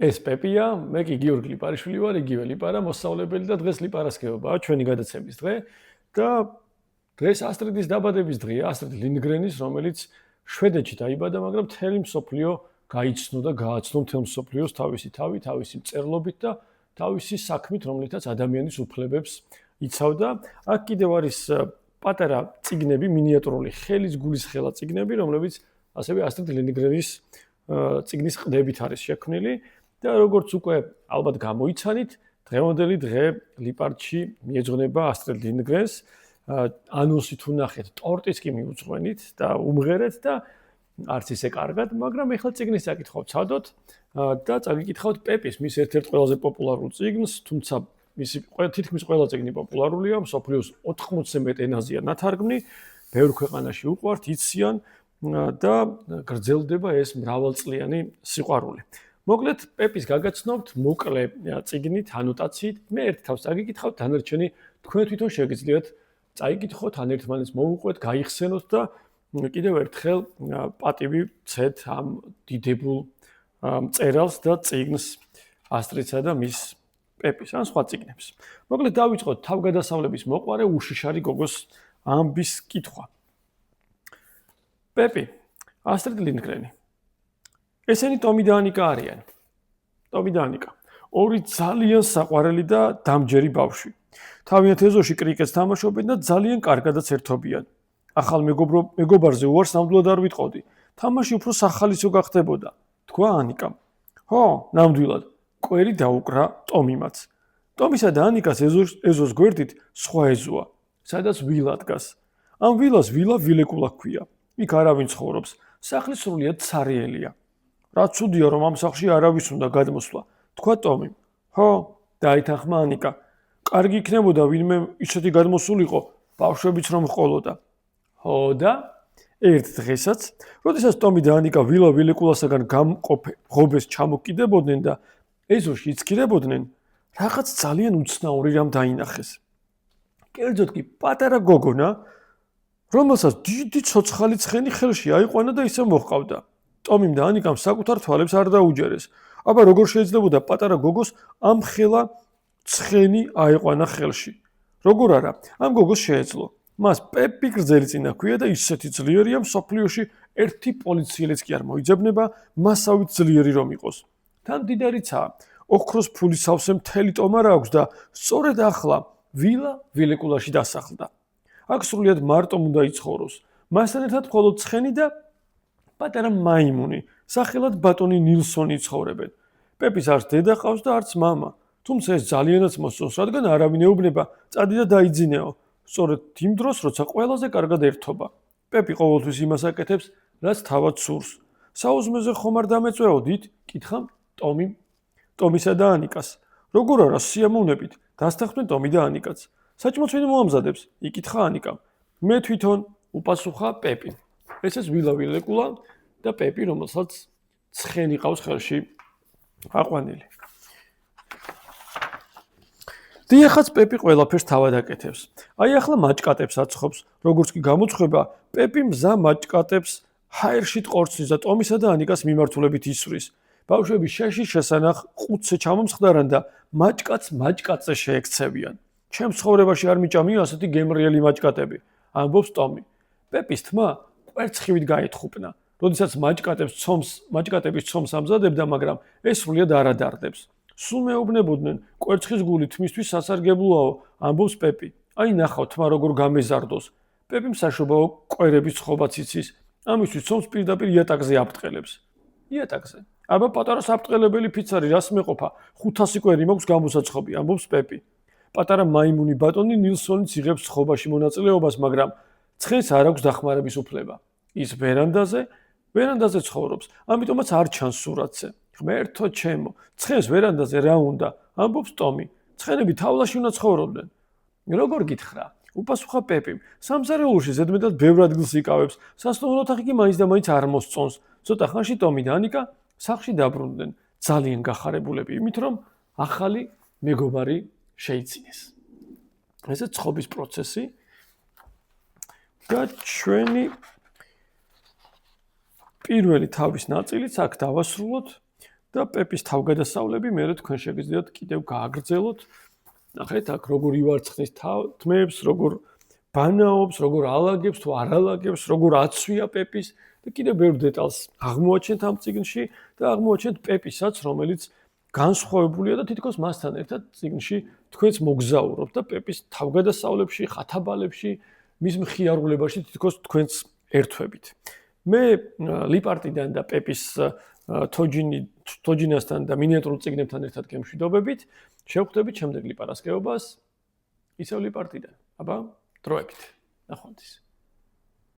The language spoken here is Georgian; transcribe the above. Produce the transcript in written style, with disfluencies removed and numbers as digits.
ეს პეპია, მე კი გიორგი ლიპარიშვილი ვარ, იგივე ლიპარა მოსწავლებელი და დღეს ლიპარასკევებაა ჩვენი გადაცემის დღე და დღეს ასტრიდის დაბადების დღეა, ასტრიდ ლინდგრენის, რომელიც შვედეთში დაიბადა, მაგრამ მთელი მსოფლიო გაიცნო და გააცნო მთელ მსოფლიოს თავისი თავი, თავისი მწერლობით და თავისი საქმით, რომლითაც ადამიანის უფლებებს იცავდა. აქ კიდევ არის პატარა წიგნები, მინიატურული ხელის გულის ხელა წიგნები, რომლებიც ასევე ასტრიდ ლინდგრენის წიგნის ყდებით არის შექმნილი და როგორც უკვე ალბათ გამოიცანით, დღევანდელი დღე ლიპარდში მიეძღვნება ასტრიდ ლინდგრენს. ანონსით უნახეთ, ტორტიც კი მიუძღვენით და უმღერეთ და არც ისე კარგად, მაგრამ ეხლა წიგნის წაკითხავთ ცადოთ და წაგიკითხავთ პეპის, მის ერთ-ერთ ყველაზე პოპულარულ წიგნს, თუმცა მისი თითქმის ყველა წიგნი პოპულარულია, მსოფლიოს 80-ზე მეტ ენაზეა ნათარგმნი, ბევრ ქვეყანაში უყვართ, იციან და გრძელდება ეს მრავალწლიანი სიყვარული. მოკლედ, პეპის გაგაცნობთ მოკლე წიგნით, ანოტაციით, მე ერთ თავს წაგიკითხავთ, დანარჩენი თქვენ თვითონ შეგიძლიათ წაიკითხოთ, ან ერთმანეთს მოუყვეთ, გაიხსენოთ და კიდევ ერთხელ პატივი ცეთ ამ დიდებულ მწერალს და წიგნს ასტრიდსა და მის პეპის, ან სხვა წიგნებს. მოკლედ დავიწყოთ თავგადასავლების მოყვარე უშიშარი გოგოს ამბის კითხვა. პეპი, ასტრიდ ლინდგრენი. ესენი ტომი და ანიკა არიან. ტომი და ანიკა. ორი ძალიან საყვარელი და დამჯერი ბავშვი. თავიანთ ეზოში კრიკეტს თამაშობენ და ძალიან კარგადაც ერთობიან. ახალ მეგობარზე უარს ნამდვილად არ ვიტყოდი. თამაში უფრო სახალისო გახდებოდა, თქვა ანიკამ. ხო, ნამდვილად. კვერი დაუკრა ტომიმაც. ტომისა და ანიკას ეზოს გვერდით სხვა ეზოა, სადაც ვილა დგას. ამ ვილას ვილეკულა ჰქვია. იქ არავინ ცხოვრობს. სახლი სრულიად ცარიელია. რა ცუდია, რომ ამ სახლში არავის უნდა გადმოსვლა, თქვა ტომი. ხო, დაითანხმა ანიკა. კარგი იქნებოდა ვინმე ისეთი გადმოსულიყო, ბავშვებიც რომ ჰყოლოდა. ხო და ერთ დღესაც, როდესაც ტომი და ანიკა ვილა ვილეკულასაგან გამყოფ ღობეს ჩამოკიდებოდნენ და ეზოში იცქირებოდნენ, რაღაც ძალიან უცნაური რამ დაინახეს. კერძოდ კი პატარა გოგონა, რომელსაც დიდი ცოცხალი ცხენი ხელში აიყვანა და ისე მოჰყავდა. ტომიმ და ანიკამ საკუთარ თვალებს არ დაუჯერეს. აბა როგორ შეიძლებოდა პატარა გოგოს ამ ხელა ცხენი აიყვანა ხელში? როგორ არა, ამ გოგოს შეეძლო. მას პეპი გრძელი წინა ჰქვია და ისეთი ძლიერია, მსოფლიოში ერთი პოლიციელიც კი არ მოიძებნება მასავით ძლიერი რომ იყოს. თან მდიდარიცაა, ოქროს ფულის სავსე მთელი ტომარა აქვს და სწორედ ახლა ვილა ვილეკულაში დასახლდა. აქ სრულიად მარტომ უნდა იცხოვროს. მასთან ერთად მხოლოდ ცხენი და პატარა მაიმუნი, სახელად ბატონი ნილსონი ცხოვრებენ. პეპის არც დედა ყავს და არც მამა. თუმცა ეს ძალიანაც მოსწონს, რადგან არავინ ეუბნება, წადი და დაიძინეო. სწორედ იმ დროს, როცა ყველაზე კარგად ერთობა. პეპი ყოველთვის იმას აკეთებს, რაც თავად სურს. საუზმეზე ხომ არ დამეწვეოდით? კითხა ტომისა და ანიკას. როგორ არა, სიამოვნებით, დასთანხმდნენ ტომი და ანიკაც. საჭმელს ვინ მოამზადებს? იკითხა ანიკამ. მე თვითონ, უპასუხა პეპი. ესეც ვილა ვილეკულა და პეპი, რომელსაც ცხენი ყავს ხელში აყვანილი. დიახაც პეპი ყველაფერს თავად აკეთებს. აი ახლა მაჭკატებს აცხობს, როგორც კი გამოცხება, პეპი მზა მაჭკატებს ჰაერში ტყორცნის და ტომისა და ანიკას მიმართულებით ისვრის. ბავშვები შეშის შესანახ ყუთზე ჩამომსხდარან და მაჭკატზე შეექცევიან. ჩემს ცხოვრებაში არ მიჭამია ასეთი გემრიელი მაჭკატები, ამბობს ტომი. პეპის თმა კვერცხივით გაეთხუპნა, როდესაც მაჭკატების ცომს ამზადებდა, მაგრამ ეს სრულიად არ ადარდებს. სულ მეუბნებოდნენ, კვერცხის გული თმისთვის სასარგებლოა, ამბობს პეპი. აი ნახავ თმა როგორ გამეზარდოს. პეპი საშობაო კვერების ცხობაც იცის, ამისთვის ცომს პირდაპირ იატაკზე აფრთხილებს. იატაკზე. აბა პატარა საფრთხილებელი ფიცარი რას მეყოფა? 500 კვერი მაქვს გამოსაცხობი, ამბობს პეპი. პატარა მაიმუნი ბატონი ნილსონიც იღებს ცხობაში მონაწილეობას, მაგრამ ცხენს არ აქვს დახმარების უფლება. ის ვერანდაზე ცხოვრობს, ამიტომაც არ ჩანს სურათზე. ღმერთო ჩემო, ცხენს ვერანდაზე რა უნდა, ამბობს ტომი. ცხენები თავლაში უნდა ცხოვრობდნენ. როგორ გითხრა? უპასუხა პეპიმ. სამზარეულოში ზედმეტად ბევრ ადგილს იკავებს, სასტუმრო ოთახი კი მაინც და მაინც არ მოსწონს. ცოტა ხანში ტომი და ანიკა სახლში დაბრუნდნენ, ძალიან გახარებულები იმით, რომ ახალი მეგობარი შეიცინეს. ესე წყობის პროცესი და ჩვენი პირველი თავის ნაწილიც აქ დავასრულოთ და პეპის თავგადასავლები მე თქვენ შეგიძლიათ კიდევ გააგრძელოთ. ნახეთ, აქ როგორ ივარცხნის თმებს, როგორ ბანაობს, როგორ ალაგებს თუ არ ალაგებს, როგორ აცვია პეპის და კიდევ ბევრ დეტალს აღმოაჩენთ ამ წიგნში და აღმოაჩენთ პეპისაც, რომელიც განსხვავებულია და თითქოს მასთან ერთად წიგნში თქვენც მოგზაურობთ და პეპის თავგადასავლებში, ხათაბალებში, მის მხიარულებაში თითქოს თქვენც ერთვებით. მე ლიპარტიდან და პეპის თოჯინასთან და მინიატურულ წიგნებთან ერთად გემშვიდობებით. შევხვდებით შემდეგ ლიპარასკევობას ისევ ლიპარტიდან. აბა, დროებით. ნახვამდის.